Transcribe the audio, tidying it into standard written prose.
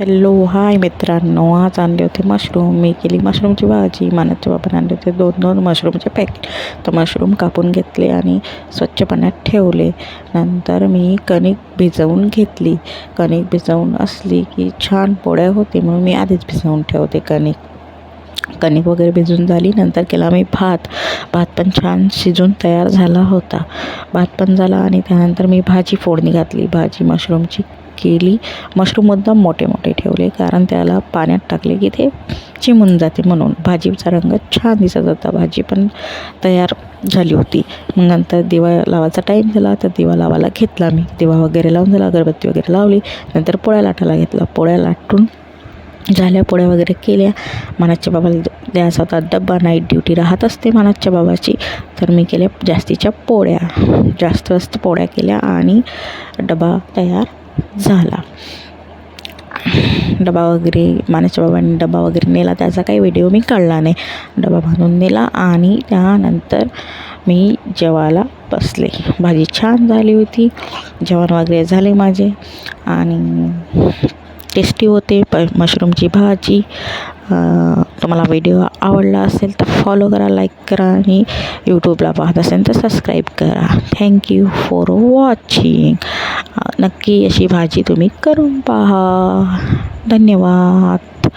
Hello hi मित्रांनो, आज आणले होते मशरूम. मी केली मशरूमची भाजी. मानाच्या बाबाने आणले होते 2 मशरूमचे पॅकेट. तर मशरूम कापून घेतले आणि स्वच्छ पाण्यात ठेवले. नंतर मी कणिक भिजवून घेतली. कणिक भिजवून असली की छान पोळ्या होते, म्हणून मी आधीच भिजवून ठेवते कणिक वगैरे भिजून झाली. नंतर केला मी भात पण छान शिजून तयार झाला होता. भात पण झाला आणि त्यानंतर मी भाजी फोडणी घातली. भाजी मशरूमची केली. मशरूम मुद्दाम मोठे मोठे ठेवले, कारण त्याला पाण्यात टाकले की ते चिमून जाते, म्हणून भाजीचा रंग छान दिसत होता. भाजी पण तयार झाली होती. मग नंतर दिवा लावायचा टाईम झाला, तर दिवा लावायला घेतला मी. दिवा वगैरे लावून झाला, अगरबत्ती वगैरे लावली. नंतर पोळ्या लाटायला घेतला. पोळ्या लाटून झाल्या, पोळ्या वगैरे केल्या. मानाच्या बाबाला द्यायचा होता डब्बा. नाईट ड्युटी राहत असते मानाच्या बाबाची. तर मी केल्या जास्तीच्या पोळ्या, जास्त पोळ्या केल्या आणि डबा तयार झाला. डबा वगैरे मानाच्या बाबांनी डबा वगैरे नेला, त्याचा काही व्हिडिओ मी काढला नाही. डबा बांधून नेला आणि त्यानंतर मी जेवायला बसले. भाजी छान झाली होती. जेवण वगैरे झाले माझे आणि टेस्टी होते मशरूमची भाजी. तुम्हाला व्हिडिओ आवडला असेल तर फॉलो करा, लाईक करा आणि यूट्यूबला पाहत असेल तर सबस्क्राईब करा. Thank you for watching. नक्की अशी भाजी तुम्ही करून पहा. धन्यवाद.